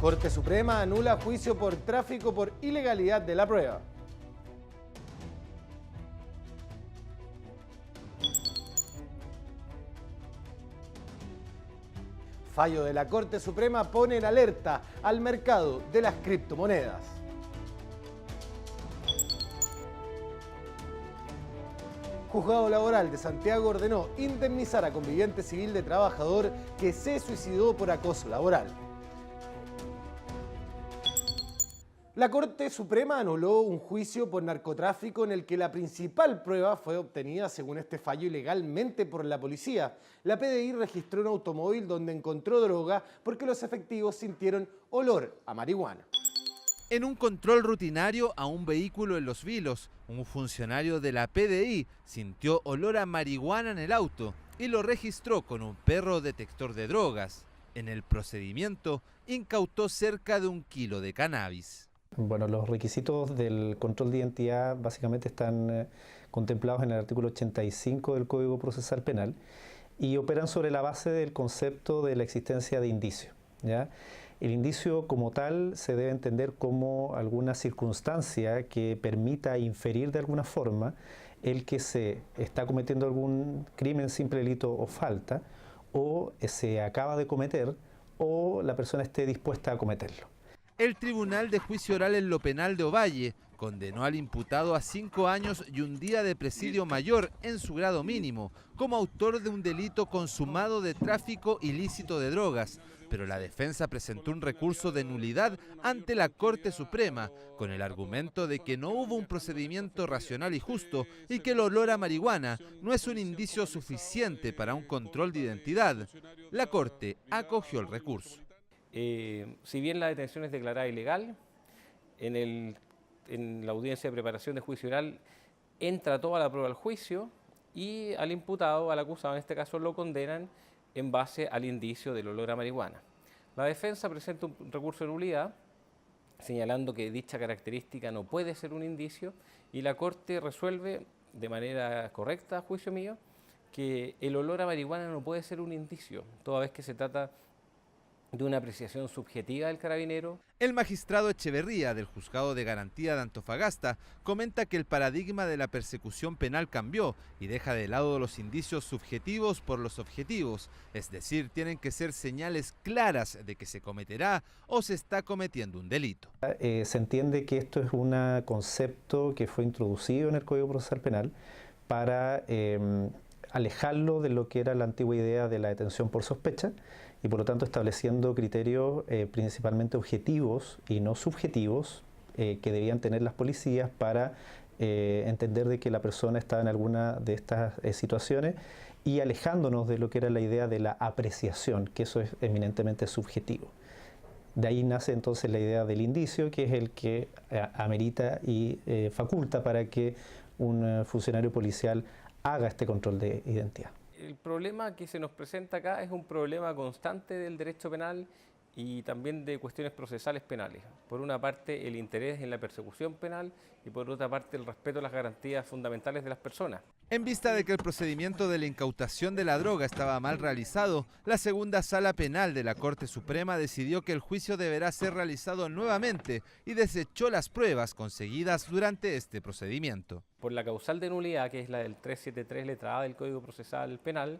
Corte Suprema anula juicio por tráfico por ilegalidad de la prueba. Fallo de la Corte Suprema pone en alerta al mercado de las criptomonedas. Juzgado Laboral de Santiago ordenó indemnizar a conviviente civil de trabajador que se suicidó por acoso laboral. La Corte Suprema anuló un juicio por narcotráfico en el que la principal prueba fue obtenida, según este fallo, ilegalmente por la policía. La PDI registró un automóvil donde encontró droga porque los efectivos sintieron olor a marihuana. En un control rutinario a un vehículo en Los Vilos, un funcionario de la PDI sintió olor a marihuana en el auto y lo registró con un perro detector de drogas. En el procedimiento, incautó cerca de 1 kilo de cannabis. Bueno, los requisitos del control de identidad básicamente están contemplados en el artículo 85 del Código Procesal Penal y operan sobre la base del concepto de la existencia de indicio, ¿ya? El indicio como tal se debe entender como alguna circunstancia que permita inferir de alguna forma el que se está cometiendo algún crimen, simple delito o falta, o se acaba de cometer o la persona esté dispuesta a cometerlo. El Tribunal de Juicio Oral en lo Penal de Ovalle condenó al imputado a 5 años y 1 día de presidio mayor en su grado mínimo como autor de un delito consumado de tráfico ilícito de drogas, pero la defensa presentó un recurso de nulidad ante la Corte Suprema con el argumento de que no hubo un procedimiento racional y justo y que el olor a marihuana no es un indicio suficiente para un control de identidad. La Corte acogió el recurso. Si bien la detención es declarada ilegal, en la audiencia de preparación de juicio oral entra toda la prueba al juicio y al imputado, al acusado en este caso, lo condenan en base al indicio del olor a marihuana. La defensa presenta un recurso de nulidad señalando que dicha característica no puede ser un indicio y la Corte resuelve de manera correcta, a juicio mío, que el olor a marihuana no puede ser un indicio, toda vez que se trata de una apreciación subjetiva del carabinero. El magistrado Echeverría, del Juzgado de Garantía de Antofagasta, comenta que el paradigma de la persecución penal cambió y deja de lado los indicios subjetivos por los objetivos, es decir, tienen que ser señales claras de que se cometerá o se está cometiendo un delito. Se entiende que esto es un concepto que fue introducido en el Código Procesal Penal para alejarlo de lo que era la antigua idea de la detención por sospecha y por lo tanto estableciendo criterios principalmente objetivos y no subjetivos que debían tener las policías para entender de que la persona estaba en alguna de estas situaciones y alejándonos de lo que era la idea de la apreciación, que eso es eminentemente subjetivo. De ahí nace entonces la idea del indicio, que es el que amerita y faculta para que un funcionario policial haga este control de identidad. El problema que se nos presenta acá es un problema constante del derecho penal y también de cuestiones procesales penales. Por una parte, el interés en la persecución penal y por otra parte, el respeto a las garantías fundamentales de las personas. En vista de que el procedimiento de la incautación de la droga estaba mal realizado, la segunda sala penal de la Corte Suprema decidió que el juicio deberá ser realizado nuevamente y desechó las pruebas conseguidas durante este procedimiento. Por la causal de nulidad, que es la del 373, letra A del Código Procesal Penal,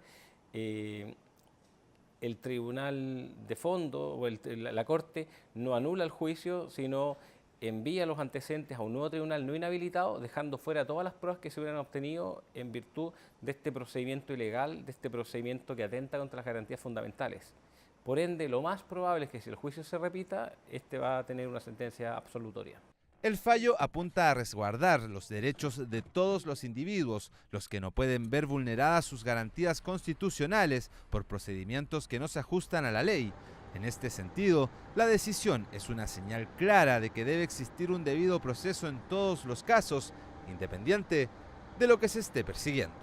el tribunal de fondo o la Corte no anula el juicio, sino envía los antecedentes a un nuevo tribunal no inhabilitado, dejando fuera todas las pruebas que se hubieran obtenido en virtud de este procedimiento ilegal, de este procedimiento que atenta contra las garantías fundamentales. Por ende, lo más probable es que si el juicio se repita, este va a tener una sentencia absolutoria. El fallo apunta a resguardar los derechos de todos los individuos, los que no pueden ver vulneradas sus garantías constitucionales por procedimientos que no se ajustan a la ley. En este sentido, la decisión es una señal clara de que debe existir un debido proceso en todos los casos, independiente de lo que se esté persiguiendo.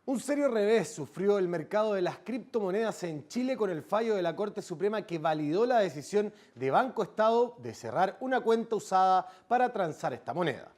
Un serio revés sufrió el mercado de las criptomonedas en Chile con el fallo de la Corte Suprema que validó la decisión de Banco Estado de cerrar una cuenta usada para transar esta moneda.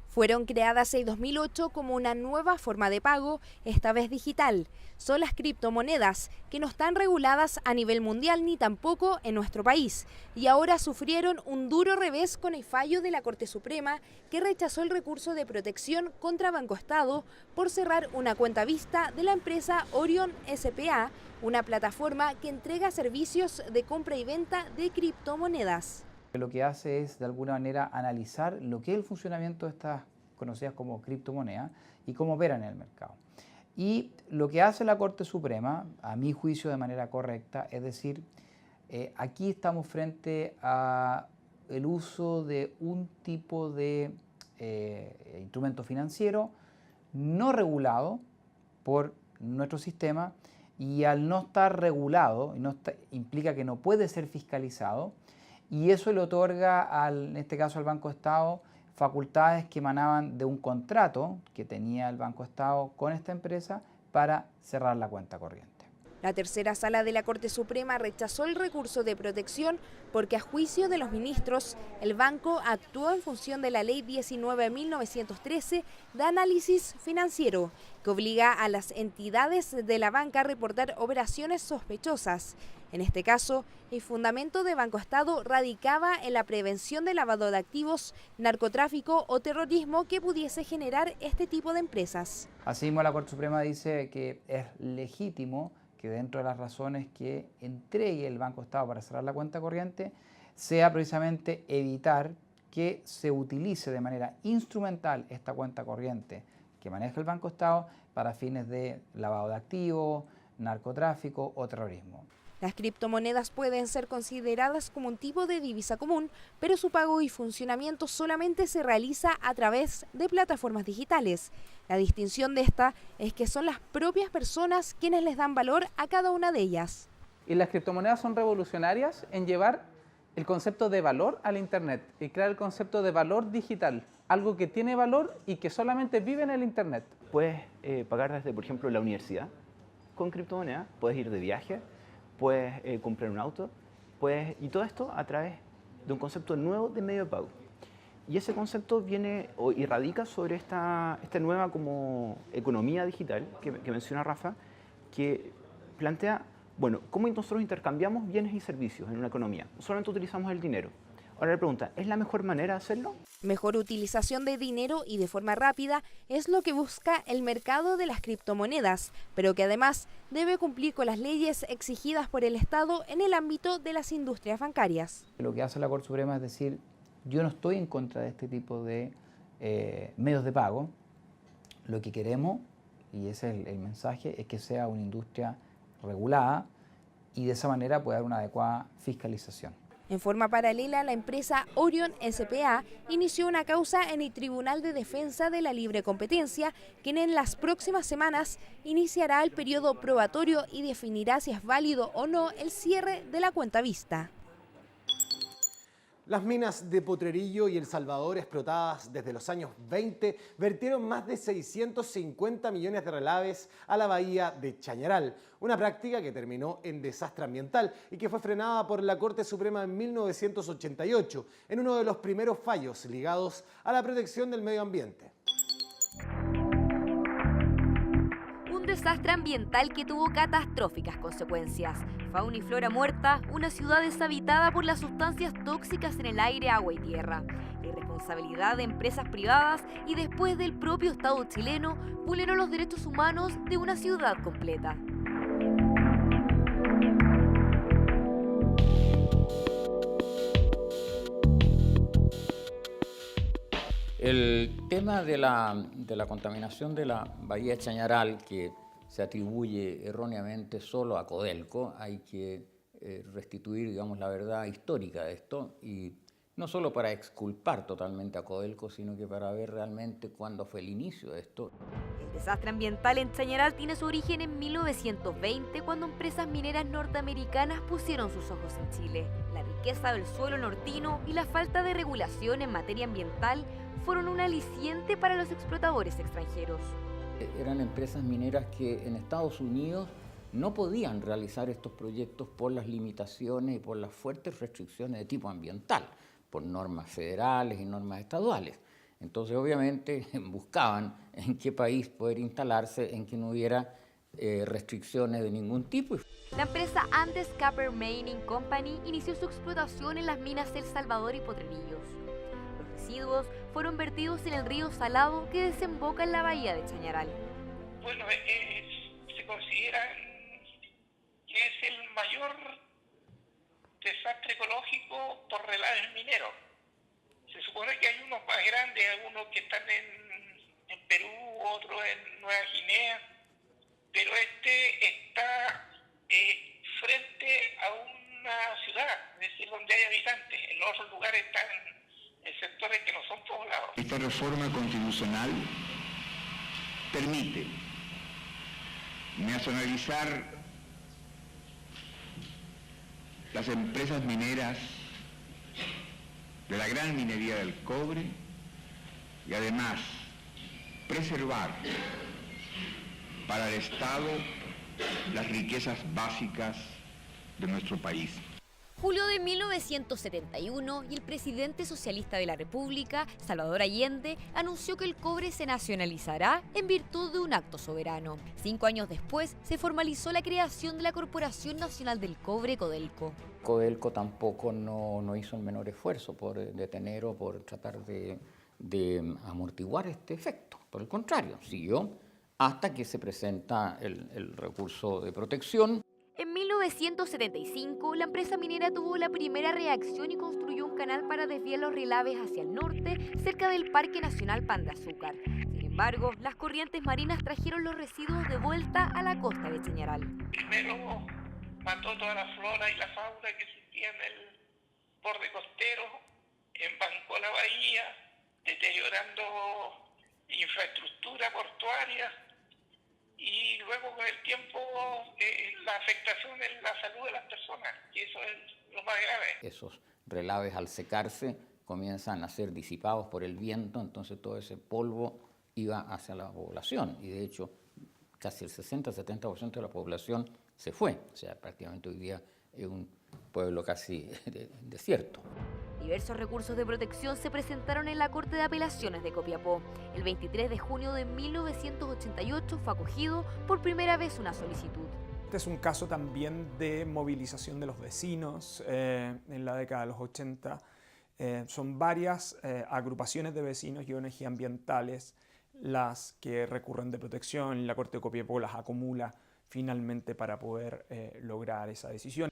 Fueron creadas en 2008 como una nueva forma de pago, esta vez digital. Son las criptomonedas, que no están reguladas a nivel mundial ni tampoco en nuestro país. Y ahora sufrieron un duro revés con el fallo de la Corte Suprema, que rechazó el recurso de protección contra Banco Estado por cerrar una cuenta vista de la empresa Orion S.p.A., una plataforma que entrega servicios de compra y venta de criptomonedas. Lo que hace es, de alguna manera, analizar lo que es el funcionamiento de estas conocidas como criptomonedas y cómo operan en el mercado. Y lo que hace la Corte Suprema, a mi juicio de manera correcta, es decir, aquí estamos frente a el uso de un tipo de instrumento financiero no regulado por nuestro sistema, y al no estar regulado, implica que no puede ser fiscalizado, y eso le otorga, en este caso al Banco Estado, facultades que emanaban de un contrato que tenía el Banco Estado con esta empresa para cerrar la cuenta corriente. La tercera sala de la Corte Suprema rechazó el recurso de protección porque, a juicio de los ministros, el banco actuó en función de la Ley 19.913 de análisis financiero, que obliga a las entidades de la banca a reportar operaciones sospechosas. En este caso, el fundamento de Banco Estado radicaba en la prevención de lavado de activos, narcotráfico o terrorismo que pudiese generar este tipo de empresas. Asimismo, la Corte Suprema dice que es legítimo que dentro de las razones que entregue el Banco Estado para cerrar la cuenta corriente sea precisamente evitar que se utilice de manera instrumental esta cuenta corriente que maneja el Banco Estado para fines de lavado de activos, narcotráfico o terrorismo. Las criptomonedas pueden ser consideradas como un tipo de divisa común, pero su pago y funcionamiento solamente se realiza a través de plataformas digitales. La distinción de esta es que son las propias personas quienes les dan valor a cada una de ellas. Y las criptomonedas son revolucionarias en llevar el concepto de valor al Internet y crear el concepto de valor digital, algo que tiene valor y que solamente vive en el Internet. Puedes pagar desde, por ejemplo, la universidad con criptomonedas, puedes ir de viaje, puedes comprar un auto, y todo esto a través de un concepto nuevo de medio de pago. Y ese concepto viene y radica sobre esta nueva como economía digital que menciona Rafa, que plantea, bueno, cómo nosotros intercambiamos bienes y servicios en una economía. Solamente utilizamos el dinero. Ahora la pregunta, ¿es la mejor manera de hacerlo? Mejor utilización de dinero y de forma rápida es lo que busca el mercado de las criptomonedas, pero que además debe cumplir con las leyes exigidas por el Estado en el ámbito de las industrias bancarias. Lo que hace la Corte Suprema es decir, yo no estoy en contra de este tipo de medios de pago. Lo que queremos, y ese es el mensaje, es que sea una industria regulada y de esa manera pueda haber una adecuada fiscalización. En forma paralela, la empresa Orion S.p.A. inició una causa en el Tribunal de Defensa de la Libre Competencia, quien en las próximas semanas iniciará el periodo probatorio y definirá si es válido o no el cierre de la cuenta vista. Las minas de Potrerillo y El Salvador, explotadas desde los años 20, vertieron más de 650 millones de relaves a la bahía de Chañaral, una práctica que terminó en desastre ambiental y que fue frenada por la Corte Suprema en 1988, en uno de los primeros fallos ligados a la protección del medio ambiente. Un desastre ambiental que tuvo catastróficas consecuencias. Fauna y flora muerta, una ciudad deshabitada por las sustancias tóxicas en el aire, agua y tierra. La irresponsabilidad de empresas privadas y después del propio Estado chileno vulneró los derechos humanos de una ciudad completa. El tema de la contaminación de la bahía de Chañaral, que se atribuye erróneamente solo a Codelco, hay que restituir, digamos, la verdad histórica de esto, y no solo para exculpar totalmente a Codelco, sino que para ver realmente cuándo fue el inicio de esto. El desastre ambiental en Chañaral tiene su origen en 1920, cuando empresas mineras norteamericanas pusieron sus ojos en Chile. La riqueza del suelo nortino y la falta de regulación en materia ambiental fueron un aliciente para los explotadores extranjeros. Eran empresas mineras que en Estados Unidos no podían realizar estos proyectos por las limitaciones y por las fuertes restricciones de tipo ambiental, por normas federales y normas estaduales. Entonces, obviamente, buscaban en qué país poder instalarse, en que no hubiera restricciones de ningún tipo. La empresa Andes Copper Mining Company inició su explotación en las minas El Salvador y Potrerillos. Los residuos fueron vertidos en el río Salado que desemboca en la bahía de Chañaral. Bueno, se considera que es el mayor desastre ecológico por relaves mineros. Se supone que hay unos más grandes, algunos que están en Perú, otros en Nueva Guinea, pero este está frente a una ciudad, es decir, donde hay habitantes. En los otros lugares están en sectores que no son poblados. Esta reforma constitucional permite nacionalizar las empresas mineras de la gran minería del cobre y además preservar para el Estado las riquezas básicas de nuestro país. Julio de 1971 y el presidente socialista de la República, Salvador Allende, anunció que el cobre se nacionalizará en virtud de un acto soberano. 5 años después se formalizó la creación de la Corporación Nacional del Cobre, Codelco. Codelco tampoco no hizo el menor esfuerzo por detener o por tratar de amortiguar este efecto. Por el contrario, siguió hasta que se presenta el recurso de protección. En 1975, la empresa minera tuvo la primera reacción y construyó un canal para desviar los relaves hacia el norte, cerca del Parque Nacional Pan de Azúcar. Sin embargo, las corrientes marinas trajeron los residuos de vuelta a la costa de Chañaral. Primero mató toda la flora y la fauna que existía en el borde costero, embancó la bahía, deteriorando infraestructura portuaria, y luego con el tiempo la afectación en la salud de las personas, y eso es lo más grave. Esos relaves al secarse comienzan a ser disipados por el viento, entonces todo ese polvo iba hacia la población y de hecho casi el 60-70% de la población se fue, o sea, prácticamente hoy día es un pueblo casi desierto. Diversos recursos de protección se presentaron en la Corte de Apelaciones de Copiapó. El 23 de junio de 1988 fue acogido por primera vez una solicitud. Este es un caso también de movilización de los vecinos en la década de los 80. Son varias agrupaciones de vecinos y ONG ambientales las que recurren de protección. La Corte de Copiapó las acumula finalmente para poder lograr esa decisión.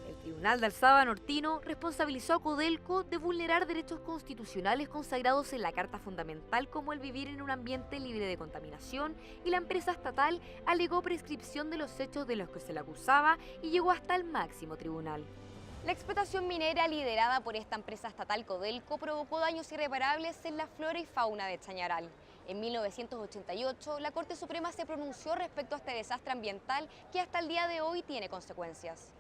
El Tribunal de Alzada Nortino responsabilizó a Codelco de vulnerar derechos constitucionales consagrados en la Carta Fundamental, como el vivir en un ambiente libre de contaminación, y la empresa estatal alegó prescripción de los hechos de los que se le acusaba y llegó hasta el máximo tribunal. La explotación minera liderada por esta empresa estatal Codelco provocó daños irreparables en la flora y fauna de Chañaral. En 1988, la Corte Suprema se pronunció respecto a este desastre ambiental que hasta el día de hoy tiene consecuencias.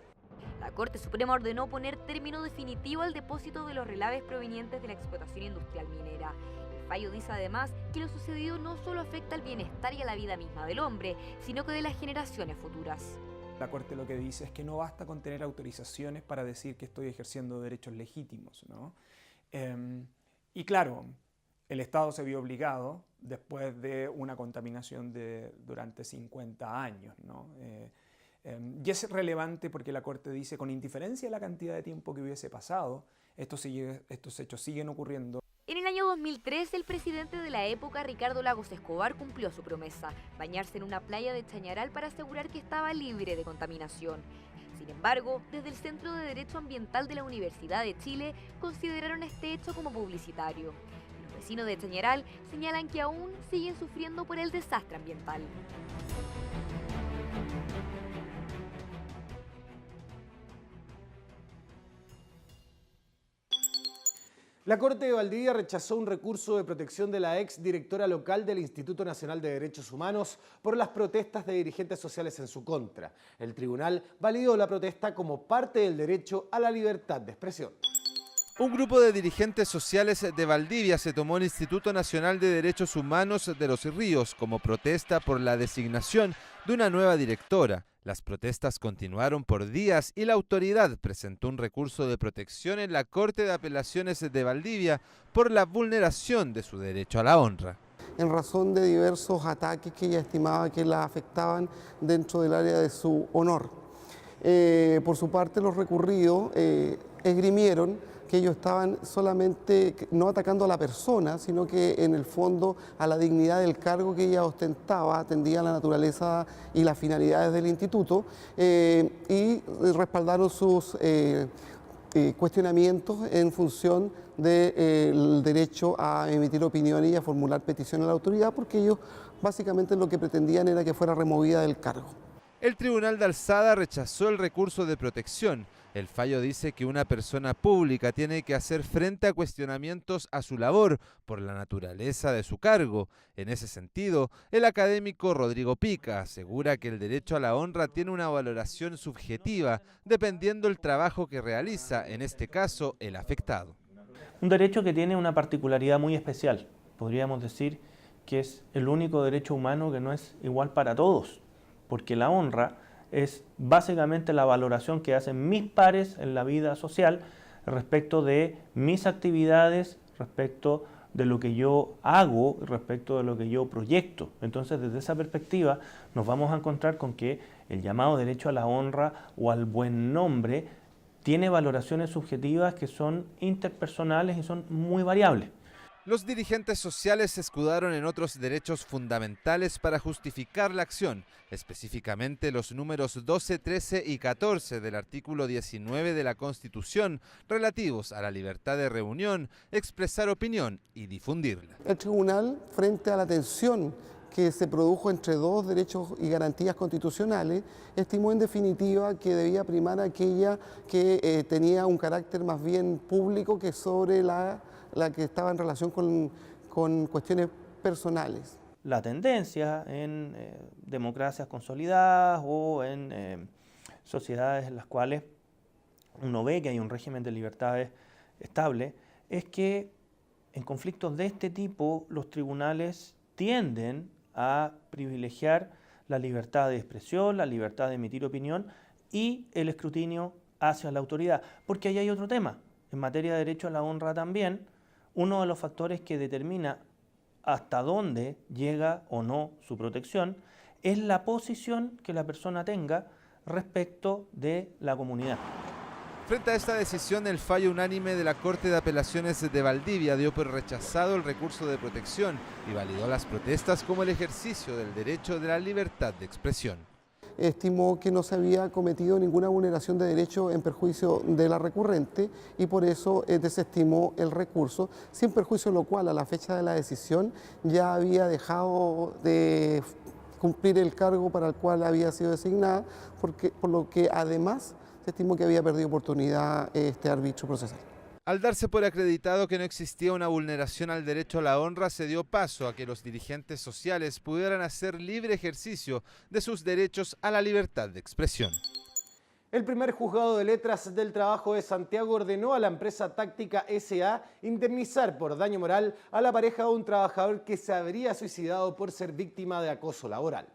La Corte Suprema ordenó poner término definitivo al depósito de los relaves provenientes de la explotación industrial minera. El fallo dice además que lo sucedido no solo afecta al bienestar y a la vida misma del hombre, sino que de las generaciones futuras. La Corte lo que dice es que no basta con tener autorizaciones para decir que estoy ejerciendo derechos legítimos, ¿no? Y claro, el Estado se vio obligado, después de una contaminación durante 50 años, ¿no? Y es relevante porque la Corte dice, con indiferencia de la cantidad de tiempo que hubiese pasado, estos hechos siguen ocurriendo. En el año 2003, el presidente de la época, Ricardo Lagos Escobar, cumplió su promesa: bañarse en una playa de Chañaral para asegurar que estaba libre de contaminación. Sin embargo, desde el Centro de Derecho Ambiental de la Universidad de Chile consideraron este hecho como publicitario. Los vecinos de Chañaral señalan que aún siguen sufriendo por el desastre ambiental. La Corte de Valdivia rechazó un recurso de protección de la ex directora local del Instituto Nacional de Derechos Humanos por las protestas de dirigentes sociales en su contra. El tribunal validó la protesta como parte del derecho a la libertad de expresión. Un grupo de dirigentes sociales de Valdivia se tomó el Instituto Nacional de Derechos Humanos de Los Ríos como protesta por la designación de una nueva directora. Las protestas continuaron por días y la autoridad presentó un recurso de protección en la Corte de Apelaciones de Valdivia por la vulneración de su derecho a la honra. En razón de diversos ataques que ella estimaba que la afectaban dentro del área de su honor. Por su parte, los recurridos esgrimieron que ellos estaban solamente no atacando a la persona, sino que en el fondo a la dignidad del cargo que ella ostentaba, atendía a la naturaleza y las finalidades del instituto, y respaldaron sus cuestionamientos en función del derecho a emitir opiniones y a formular peticiones a la autoridad, porque ellos básicamente lo que pretendían era que fuera removida del cargo. El Tribunal de Alzada rechazó el recurso de protección. El fallo dice que una persona pública tiene que hacer frente a cuestionamientos a su labor por la naturaleza de su cargo. En ese sentido, el académico Rodrigo Pica asegura que el derecho a la honra tiene una valoración subjetiva dependiendo del trabajo que realiza, en este caso, el afectado. Un derecho que tiene una particularidad muy especial. Podríamos decir que es el único derecho humano que no es igual para todos, porque la honra es básicamente la valoración que hacen mis pares en la vida social respecto de mis actividades, respecto de lo que yo hago, respecto de lo que yo proyecto. Entonces, desde esa perspectiva, nos vamos a encontrar con que el llamado derecho a la honra o al buen nombre tiene valoraciones subjetivas que son interpersonales y son muy variables. Los dirigentes sociales se escudaron en otros derechos fundamentales para justificar la acción, específicamente los números 12, 13 y 14 del artículo 19 de la Constitución, relativos a la libertad de reunión, expresar opinión y difundirla. El tribunal, frente a la tensión que se produjo entre dos derechos y garantías constitucionales, estimó en definitiva que debía primar aquella que tenía un carácter más bien público que sobre la que estaba en relación con cuestiones personales. La tendencia en democracias consolidadas o en sociedades en las cuales uno ve que hay un régimen de libertades estable, es que en conflictos de este tipo los tribunales tienden a privilegiar la libertad de expresión, la libertad de emitir opinión y el escrutinio hacia la autoridad. Porque ahí hay otro tema. En materia de derecho a la honra también, uno de los factores que determina hasta dónde llega o no su protección es la posición que la persona tenga respecto de la comunidad. Frente a esta decisión, el fallo unánime de la Corte de Apelaciones de Valdivia dio por rechazado el recurso de protección y validó las protestas como el ejercicio del derecho de la libertad de expresión. Estimó que no se había cometido ninguna vulneración de derecho en perjuicio de la recurrente y por eso desestimó el recurso, sin perjuicio de lo cual a la fecha de la decisión ya había dejado de cumplir el cargo para el cual había sido designada, por lo que además se estimó que había perdido oportunidad este árbitro procesal. Al darse por acreditado que no existía una vulneración al derecho a la honra, se dio paso a que los dirigentes sociales pudieran hacer libre ejercicio de sus derechos a la libertad de expresión. El primer juzgado de letras del trabajo de Santiago ordenó a la empresa Táctica S.A. indemnizar por daño moral a la pareja de un trabajador que se habría suicidado por ser víctima de acoso laboral.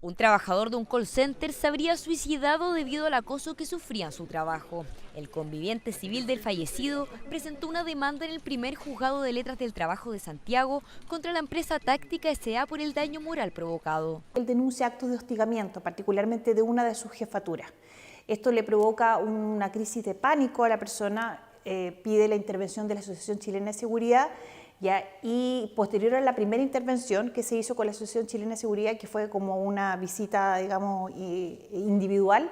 Un trabajador de un call center se habría suicidado debido al acoso que sufría en su trabajo. El conviviente civil del fallecido presentó una demanda en el primer juzgado de letras del trabajo de Santiago contra la empresa Táctica S.A. por el daño moral provocado. Él denuncia actos de hostigamiento, particularmente de una de sus jefaturas. Esto le provoca una crisis de pánico a la persona, pide la intervención de la Asociación Chilena de Seguridad. Y posterior a la primera intervención que se hizo con la Asociación Chilena de Seguridad, que fue como una visita, digamos, individual,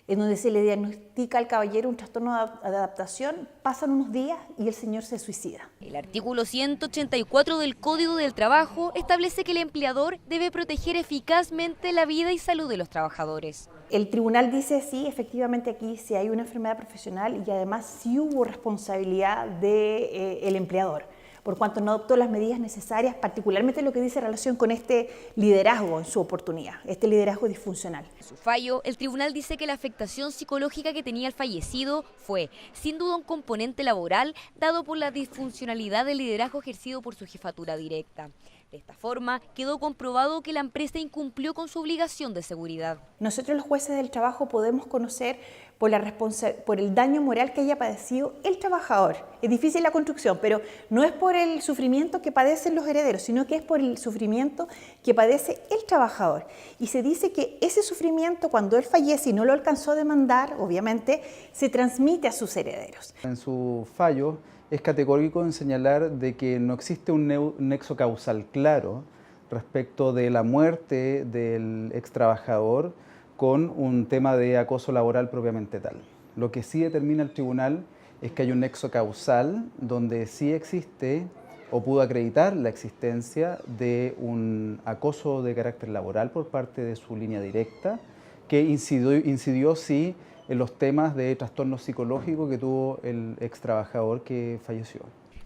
en donde se le diagnostica al caballero un trastorno de adaptación, pasan unos días y el señor se suicida. El artículo 184 del Código del Trabajo establece que el empleador debe proteger eficazmente la vida y salud de los trabajadores. El tribunal dice sí, efectivamente aquí sí hay una enfermedad profesional y además sí hubo responsabilidad del empleador, por cuanto no adoptó las medidas necesarias, particularmente lo que dice en relación con este liderazgo en su oportunidad, este liderazgo disfuncional. En su fallo, el tribunal dice que la afectación psicológica que tenía el fallecido fue, sin duda, un componente laboral dado por la disfuncionalidad del liderazgo ejercido por su jefatura directa. De esta forma, quedó comprobado que la empresa incumplió con su obligación de seguridad. Nosotros los jueces del trabajo podemos conocer por el daño moral que haya padecido el trabajador. Es difícil la construcción, pero no es por el sufrimiento que padecen los herederos, sino que es por el sufrimiento que padece el trabajador. Y se dice que ese sufrimiento, cuando él fallece y no lo alcanzó a demandar, obviamente, se transmite a sus herederos. En su fallo es categórico en señalar de que no existe un nexo causal claro respecto de la muerte del ex trabajador con un tema de acoso laboral propiamente tal. Lo que sí determina el tribunal es que hay un nexo causal donde sí existe o pudo acreditar la existencia de un acoso de carácter laboral por parte de su línea directa, que incidió sí en los temas de trastorno psicológico que tuvo el ex trabajador que falleció.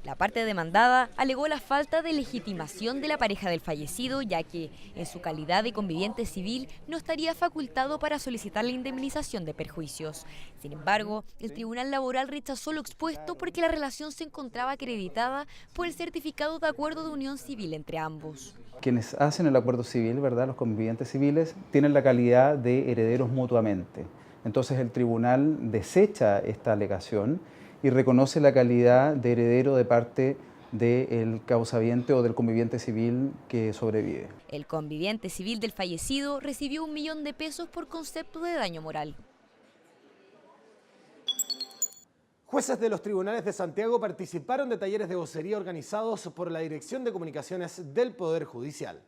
La parte demandada alegó la falta de legitimación de la pareja del fallecido, ya que, en su calidad de conviviente civil, no estaría facultado para solicitar la indemnización de perjuicios. Sin embargo, el Tribunal Laboral rechazó lo expuesto porque la relación se encontraba acreditada por el certificado de acuerdo de unión civil entre ambos. Quienes hacen el acuerdo civil, ¿verdad?, los convivientes civiles, tienen la calidad de herederos mutuamente. Entonces el tribunal desecha esta alegación y reconoce la calidad de heredero de parte del causaviente o del conviviente civil que sobrevive. El conviviente civil del fallecido recibió 1 millón de pesos por concepto de daño moral. Jueces de los tribunales de Santiago participaron de talleres de vocería organizados por la Dirección de Comunicaciones del Poder Judicial.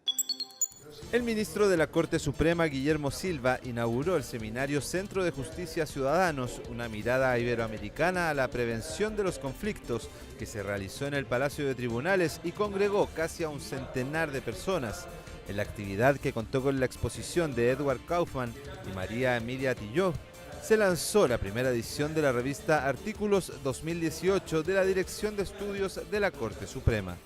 El ministro de la Corte Suprema, Guillermo Silva, inauguró el seminario Centro de Justicia Ciudadanos, una mirada iberoamericana a la prevención de los conflictos, que se realizó en el Palacio de Tribunales y congregó casi a 100 de personas. En la actividad, que contó con la exposición de Edward Kaufman y María Emilia Tilló, se lanzó la primera edición de la revista Artículos 2018 de la Dirección de Estudios de la Corte Suprema.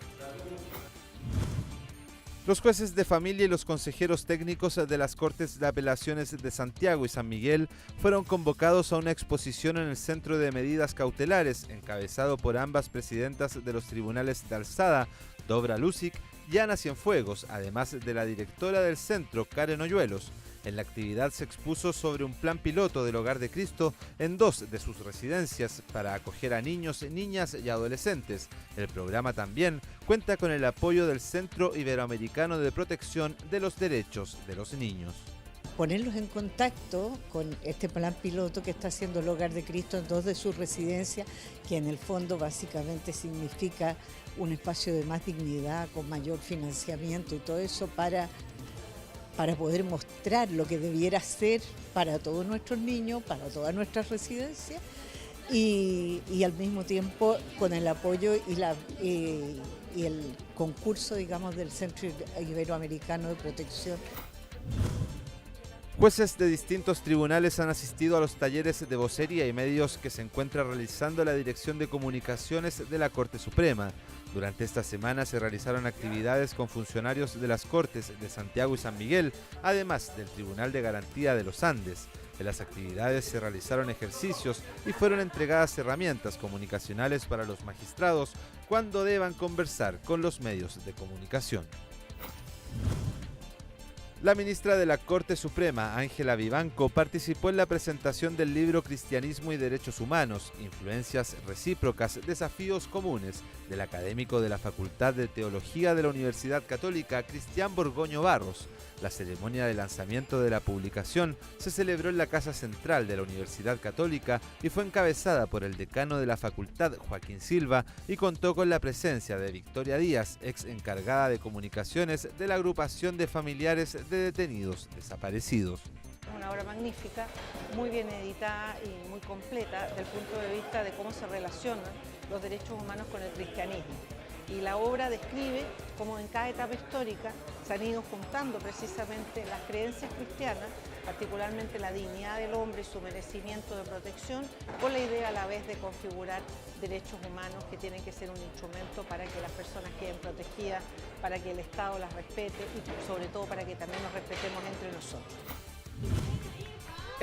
Los jueces de familia y los consejeros técnicos de las Cortes de Apelaciones de Santiago y San Miguel fueron convocados a una exposición en el Centro de Medidas Cautelares, encabezado por ambas presidentas de los tribunales de alzada, Dobra Lusic y Ana Cienfuegos, además de la directora del centro, Karen Hoyuelos. En la actividad se expuso sobre un plan piloto del Hogar de Cristo en 2 de sus residencias para acoger a niños, niñas y adolescentes. El programa también cuenta con el apoyo del Centro Iberoamericano de Protección de los Derechos de los Niños. Ponerlos en contacto con este plan piloto que está haciendo el Hogar de Cristo en 2 de sus residencias, que en el fondo básicamente significa un espacio de más dignidad, con mayor financiamiento y todo eso para poder mostrar lo que debiera ser para todos nuestros niños, para todas nuestras residencias y al mismo tiempo con el apoyo y el concurso, digamos, del Centro Iberoamericano de Protección. Jueces de distintos tribunales han asistido a los talleres de vocería y medios que se encuentra realizando la Dirección de Comunicaciones de la Corte Suprema. Durante esta semana se realizaron actividades con funcionarios de las Cortes de Santiago y San Miguel, además del Tribunal de Garantía de los Andes. En las actividades se realizaron ejercicios y fueron entregadas herramientas comunicacionales para los magistrados cuando deban conversar con los medios de comunicación. La ministra de la Corte Suprema, Ángela Vivanco, participó en la presentación del libro Cristianismo y Derechos Humanos, Influencias Recíprocas, Desafíos Comunes, del académico de la Facultad de Teología de la Universidad Católica, Cristian Borgoño Barros. La ceremonia de lanzamiento de la publicación se celebró en la Casa Central de la Universidad Católica y fue encabezada por el decano de la facultad, Joaquín Silva, y contó con la presencia de Victoria Díaz, ex encargada de comunicaciones de la agrupación de familiares de detenidos desaparecidos. Una obra magnífica, muy bien editada y muy completa desde el punto de vista de cómo se relacionan los derechos humanos con el cristianismo. Y la obra describe cómo en cada etapa histórica se han ido juntando precisamente las creencias cristianas, particularmente la dignidad del hombre y su merecimiento de protección, con la idea a la vez de configurar derechos humanos que tienen que ser un instrumento para que las personas queden protegidas, para que el Estado las respete y sobre todo para que también nos respetemos entre nosotros.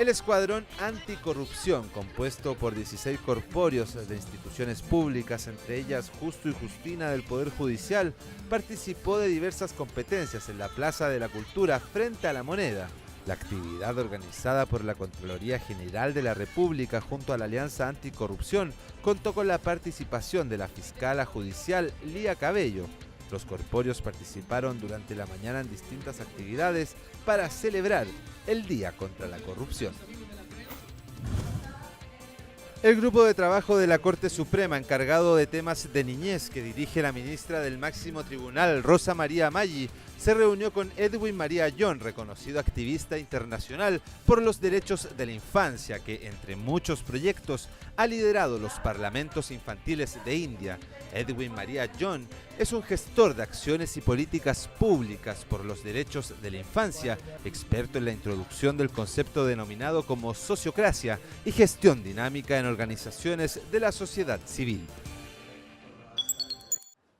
El escuadrón anticorrupción, compuesto por 16 corpóreos de instituciones públicas, entre ellas Justo y Justina del Poder Judicial, participó de diversas competencias en la Plaza de la Cultura frente a la Moneda. La actividad, organizada por la Contraloría General de la República junto a la Alianza Anticorrupción, contó con la participación de la fiscala judicial Lía Cabello. Los corpóreos participaron durante la mañana en distintas actividades para celebrar el Día contra la Corrupción. El grupo de trabajo de la Corte Suprema encargado de temas de niñez que dirige la ministra del máximo tribunal, Rosa María Maggi, se reunió con Edwin María John, reconocido activista internacional por los derechos de la infancia, que entre muchos proyectos ha liderado los parlamentos infantiles de India. Edwin María John es un gestor de acciones y políticas públicas por los derechos de la infancia, experto en la introducción del concepto denominado como sociocracia y gestión dinámica en organizaciones de la sociedad civil.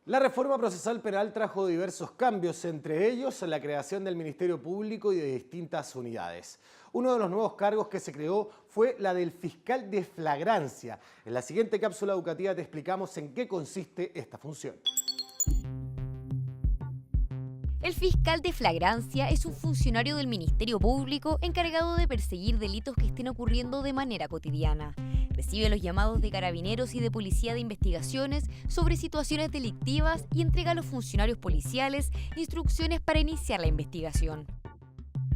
La reforma procesal penal trajo diversos cambios, entre ellos la creación del Ministerio Público y de distintas unidades. Uno de los nuevos cargos que se creó fue la del fiscal de flagrancia. En la siguiente cápsula educativa te explicamos en qué consiste esta función. El fiscal de flagrancia es un funcionario del Ministerio Público encargado de perseguir delitos que estén ocurriendo de manera cotidiana. Recibe los llamados de carabineros y de policía de investigaciones sobre situaciones delictivas y entrega a los funcionarios policiales instrucciones para iniciar la investigación.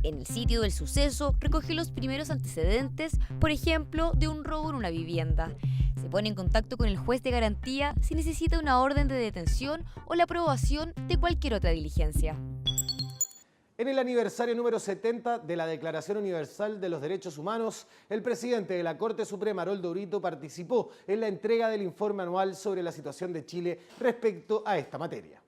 En el sitio del suceso recoge los primeros antecedentes, por ejemplo, de un robo en una vivienda. Se pone en contacto con el juez de garantía si necesita una orden de detención o la aprobación de cualquier otra diligencia. En el aniversario número 70 de la Declaración Universal de los Derechos Humanos, el presidente de la Corte Suprema, Haroldo Brito, participó en la entrega del informe anual sobre la situación de Chile respecto a esta materia.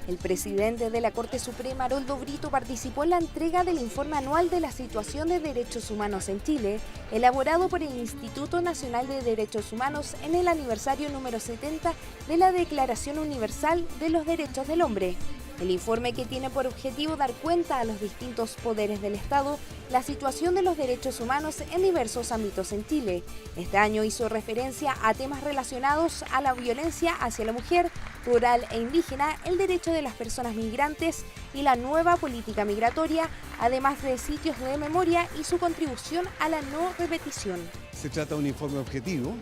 El presidente de la Corte Suprema, Haroldo Brito, participó en la entrega del informe anual de la situación de derechos humanos en Chile, elaborado por el Instituto Nacional de Derechos Humanos en el aniversario número 70 de la Declaración Universal de los Derechos del Hombre. El informe, que tiene por objetivo dar cuenta a los distintos poderes del Estado la situación de los derechos humanos en diversos ámbitos en Chile. Este año hizo referencia a temas relacionados a la violencia hacia la mujer, rural e indígena, el derecho de las personas migrantes y la nueva política migratoria, además de sitios de memoria y su contribución a la no repetición. Se trata de un informe objetivo,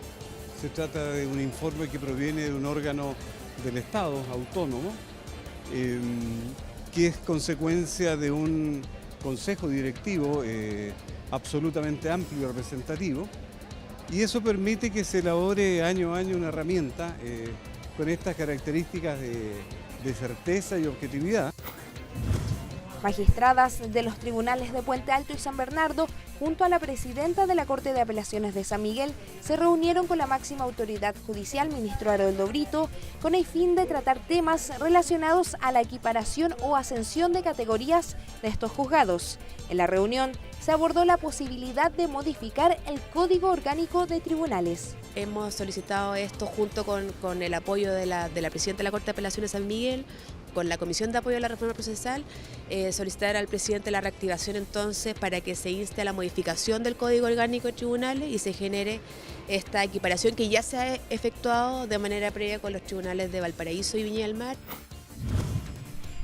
se trata de un informe que proviene de un órgano del Estado autónomo, que es consecuencia de un consejo directivo absolutamente amplio y representativo, y eso permite que se elabore año a año una herramienta con estas características de certeza y objetividad. Magistradas de los tribunales de Puente Alto y San Bernardo, junto a la presidenta de la Corte de Apelaciones de San Miguel, se reunieron con la máxima autoridad judicial, ministro Haroldo Brito, con el fin de tratar temas relacionados a la equiparación o ascensión de categorías de estos juzgados. En la reunión se abordó la posibilidad de modificar el Código Orgánico de Tribunales. Hemos solicitado esto junto con el apoyo de la presidenta de la Corte de Apelaciones de San Miguel, con la Comisión de Apoyo a la Reforma Procesal, solicitar al presidente la reactivación entonces para que se inste a la modificación del Código Orgánico de Tribunales y se genere esta equiparación que ya se ha efectuado de manera previa con los tribunales de Valparaíso y Viña del Mar.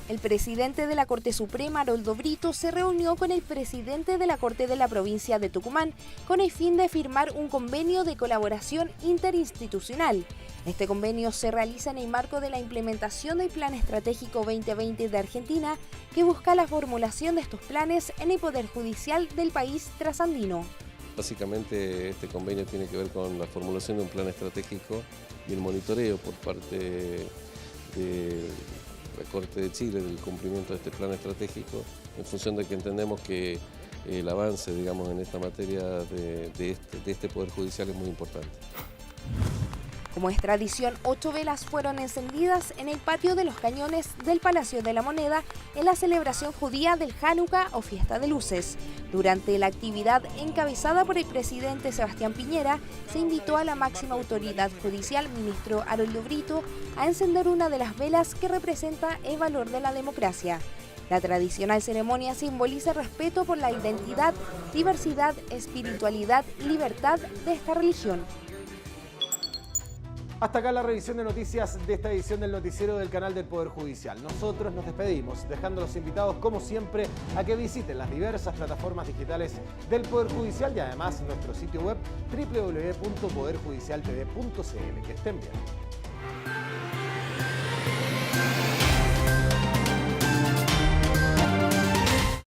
El presidente de la Corte Suprema, Haroldo Brito, se reunió con el presidente de la Corte de la provincia de Tucumán con el fin de firmar un convenio de colaboración interinstitucional. Este convenio se realiza en el marco de la implementación del Plan Estratégico 2020 de Argentina, que busca la formulación de estos planes en el Poder Judicial del país trasandino. Básicamente este convenio tiene que ver con la formulación de un plan estratégico y el monitoreo por parte de la Corte de Chile del cumplimiento de este plan estratégico, en función de que entendemos que el avance, digamos, en esta materia de este Poder Judicial es muy importante. Como es tradición, 8 velas fueron encendidas en el patio de los cañones del Palacio de la Moneda en la celebración judía del Hanukkah o Fiesta de Luces. Durante la actividad encabezada por el presidente Sebastián Piñera, se invitó a la máxima autoridad judicial, ministro Haroldo Brito, a encender una de las velas que representa el valor de la democracia. La tradicional ceremonia simboliza respeto por la identidad, diversidad, espiritualidad y libertad de esta religión. Hasta acá la revisión de noticias de esta edición del noticiero del canal del Poder Judicial. Nosotros nos despedimos, dejando a los invitados, como siempre, a que visiten las diversas plataformas digitales del Poder Judicial y además nuestro sitio web www.poderjudicialtv.cl. Que estén bien.